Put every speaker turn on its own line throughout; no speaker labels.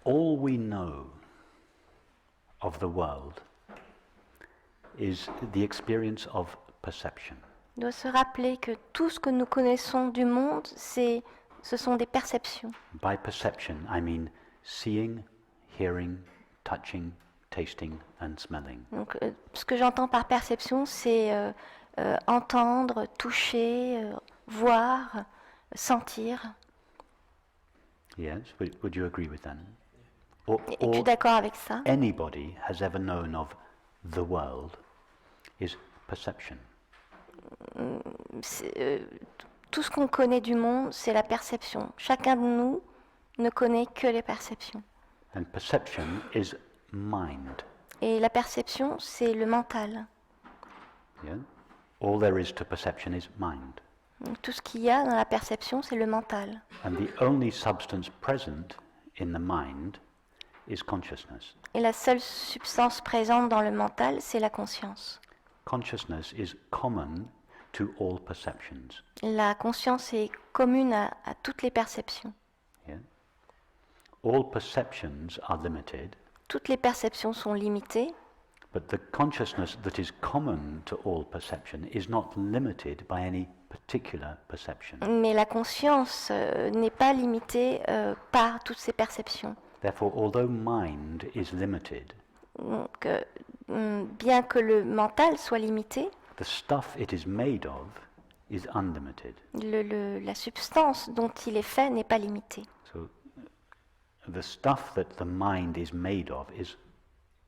all we know of the world is the experience of perception.
On doit se rappeler que tout ce que nous connaissons du monde, ce sont des perceptions.
By perception, I mean seeing, hearing, touching, tasting and smelling.
Donc, ce que j'entends par perception, c'est entendre, toucher, voir, sentir.
Yes, would you agree with that?
Es-tu d'accord avec ça?
Anybody has ever known of the world is perception.
Tout ce qu'on connaît du monde, c'est la perception. Chacun de nous ne connaît que les perceptions.
And perception is mind.
Et la perception, c'est le mental.
Yeah? All there is to perception is mind.
Donc, tout ce qu'il y a dans la perception, c'est le mental.
And the only substance present in the mind is consciousness.
Et la seule substance présente dans le mental, c'est la conscience.
Consciousness is common to all perceptions.
La conscience est commune à toutes les perceptions.
Yeah? All perceptions are limited,
Toutes les perceptions sont limitées,
but the consciousness that is common to all perception is not limited by any particular perception.
mais la conscience n'est pas limitée par toutes ces perceptions.
Therefore, although mind is limited,
Donc, bien que le mental soit limité,
the stuff it is made of is unlimited.
la substance dont il est fait n'est pas limitée.
So, the stuff that the mind is made of is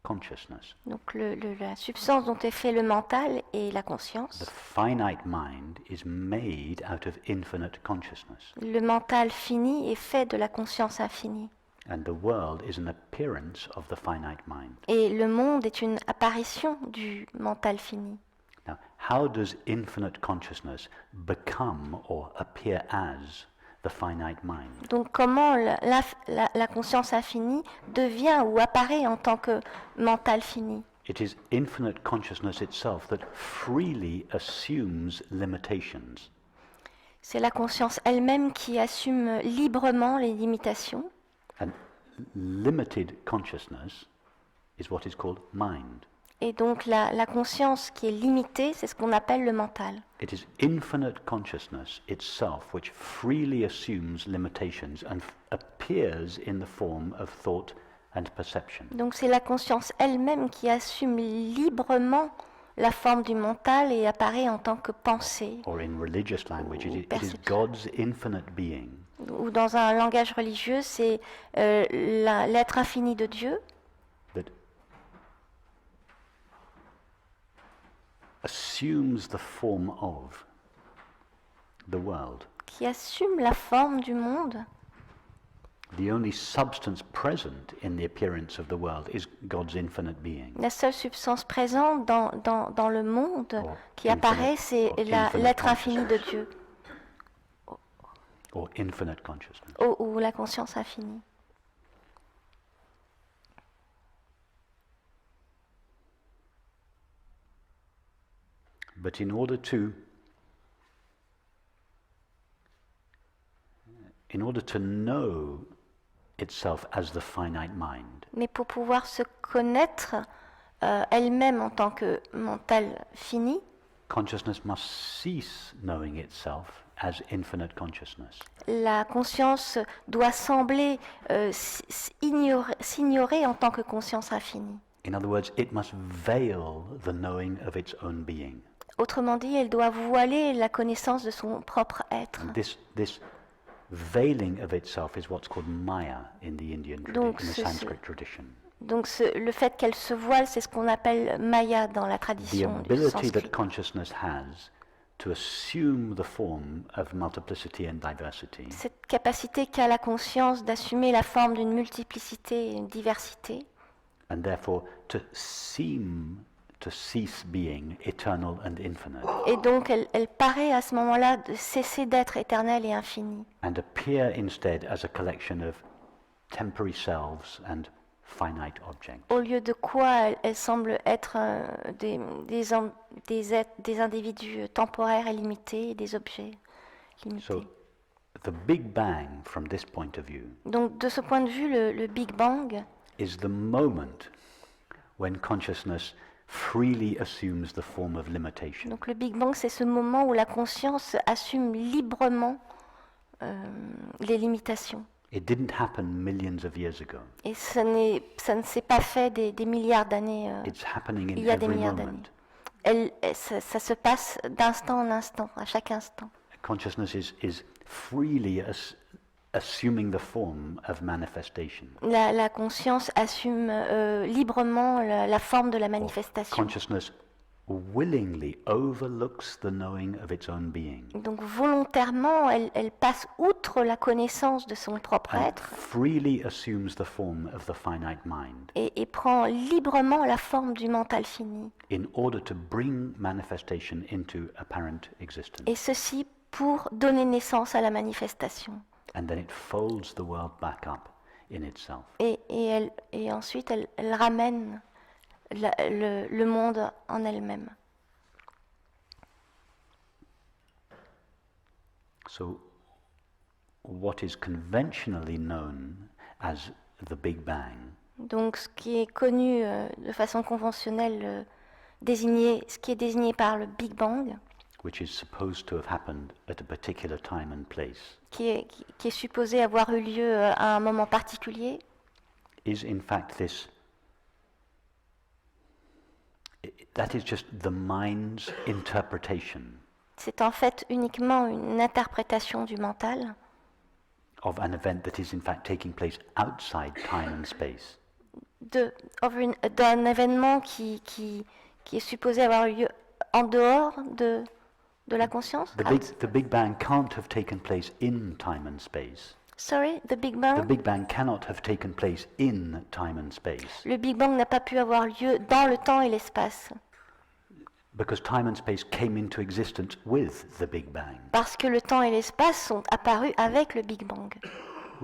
consciousness.
Donc la substance dont est fait le mental est la conscience.
The finite mind is made out of infinite consciousness.
Le mental fini est fait de la conscience infinie.
And the world is an appearance of the finite mind.
Et le monde est une apparition du mental fini.
Now, how does infinite consciousness become or appear as the finite mind?
Donc comment la conscience infinie devient ou apparaît en tant que mental fini?
It is infinite consciousness itself that freely assumes limitations.
C'est la conscience elle-même qui assume librement les limitations.
And limited consciousness is what is called mind.
Et donc la conscience qui est limitée, c'est ce qu'on appelle le mental.
It is infinite consciousness itself which freely assumes limitations and appears in the form of thought and perception.
Donc c'est la conscience elle-même qui assume librement la forme du mental et apparaît en tant que pensée.
Or in religious language, it is
Perception.
God's infinite being
Ou dans un langage religieux, c'est l'être infini de Dieu
that assumes the form of the world.
qui assume la forme du monde.
The only substance present in the appearance of the world is God's infinite being.
La seule substance présente dans le monde
Or
qui
infinite-
apparaît, c'est
or infinite
l'être infini de
consciousness.
Dieu,
Or infinite consciousness.
ou la conscience infinie.
But in order to know itself as the finite mind,
Mais pour pouvoir se connaître elle-même en tant que mental fini,
consciousness must cease knowing itself as infinite consciousness.
la conscience doit sembler s'ignorer en tant que conscience infinie.
In other words, it must veil the knowing of its own being.
Autrement dit, elle doit voiler la connaissance de son propre être.
And this veiling of itself is what's called Maya in the Indian
Donc,
in the
ce-
Sanskrit tradition.
Donc le fait qu'elle se voile, c'est ce qu'on appelle Maya dans la
The
tradition du
ability that
sanskrit.
consciousness has to assume the form of multiplicity and diversity
Cette capacité qu'a la conscience d'assumer la forme d'une multiplicité et une diversité,
and therefore to cease being eternal and infinite
et donc elle paraît à ce moment-là de cesser d'être éternelle et infinie,
and appear instead as a collection of temporary selves and finite objects.
au lieu de quoi elle semble être des individus temporaires et limités, et des objets limités.
So The Big Bang, from this point of view,
Donc de ce point de vue, le Big Bang,
is the moment when consciousness freely assumes the form of limitation.
donc le Big Bang, c'est ce moment où la conscience assume librement les limitations.
It didn't happen millions of years ago.
Et ça ne s'est pas fait des milliards d'années.
It's happening
Il
in
y a des
every
milliards
moment.
d'années. Ça se passe d'instant en instant, à chaque instant.
Consciousness is freely assuming the form of manifestation.
La conscience assume librement la forme de la
Or
manifestation.
consciousness willingly overlooks the knowing of its own being
Donc volontairement, elle passe outre la connaissance de son propre
and
être
freely assumes the form of the finite mind
et prend librement la forme du mental fini.
in order to bring manifestation into apparent existence.
Et ceci pour donner naissance à la manifestation.
And then it folds the world back up in itself.
Et ensuite, elle ramène le monde en elle-même.
So what is conventionally known as the Big Bang
Donc ce qui est connu de façon conventionnelle, ce qui est désigné par le Big Bang,
which is supposed to have happened at a particular time and place,
qui est supposé avoir eu lieu à un moment particulier,
is in fact that is just the mind's interpretation
c'est en fait uniquement une interprétation du mental
of an event that is in fact taking place outside time and space.
d'un événement qui est supposé avoir eu lieu en dehors de la conscience.
The Big Bang can't have taken place in time and space.
Sorry, the Big
The
Bang.
Big Bang cannot have taken place in time and space
Le Big Bang n'a pas pu avoir lieu dans le temps et l'espace,
because time and space came into existence with the Big Bang.
parce que le temps et l'espace sont apparus avec le Big Bang.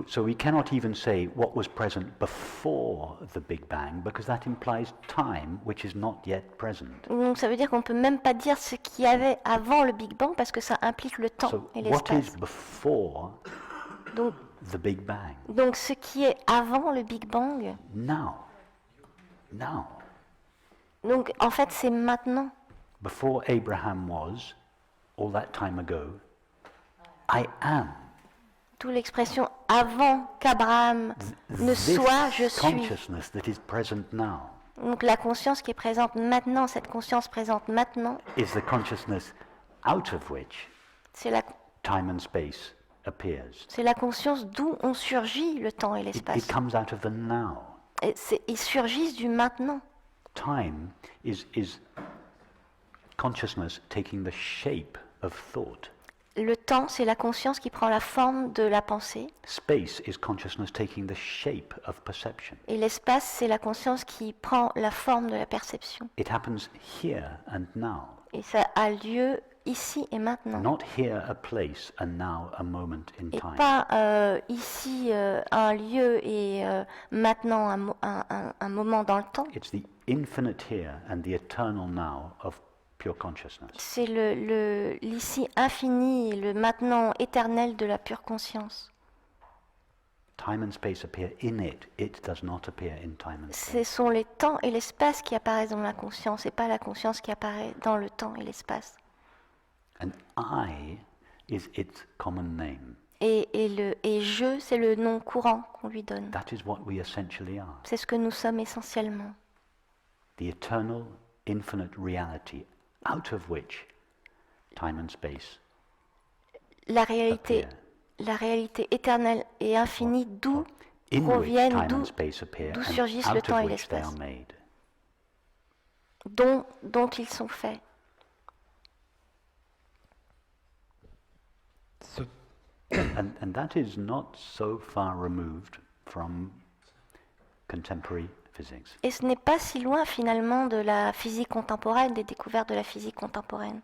So we cannot even say what was present before the Big Bang because that implies time which is not yet present.
Donc ça veut dire qu'on ne peut même pas dire ce qu'il y avait avant le Big Bang parce que ça implique le temps
So
et
what is
l'espace.
before
Donc,
the Big Bang?
donc ce qui est avant le Big Bang,
Now.
donc en fait c'est maintenant.
Before Abraham was, all that time ago, I am.
D'où l'expression avant qu'Abraham ne
This
soit, je suis.
consciousness that is present now
Donc la conscience qui est présente maintenant, cette conscience présente maintenant,
is the consciousness out of which
c'est la,
time and space appears.
c'est la conscience d'où on surgit le temps et l'espace.
It comes out of the now.
Ils surgissent du maintenant.
Time is consciousness taking the shape of thought.
Le temps, c'est la conscience qui prend la forme de la pensée.
Space is consciousness taking the shape of perception.
Et l'espace, c'est la conscience qui prend la forme de la perception.
It happens here and now.
Et ça a lieu ici et maintenant.
Not here a place and now a moment in
Et
time.
pas ici un lieu et maintenant un moment dans le temps.
It's the infinite here and the eternal now of pure consciousness.
C'est l'ici infini et le maintenant éternel de la pure conscience.
Time and space appear in it. It does not appear in time and
Ce
space.
sont les temps et l'espace qui apparaissent dans la conscience et pas la conscience qui apparaît dans le temps et l'espace.
And I is its common name.
Et je, c'est le nom courant qu'on lui donne.
That is what we essentially are.
C'est ce que nous sommes essentiellement.
The eternal, infinite reality out of which time and space
La réalité,
appear.
la réalité éternelle et infinie d'où
In which
proviennent,
time
d'où
and space appear
d'où
and
surgissent le
out
temps
of
et
which they are
l'espace.
made.
dont ils sont faits.
So,
And that is not so far removed from contemporary physics.
Et ce n'est pas si loin finalement de la physique contemporaine, des découvertes de la physique contemporaine.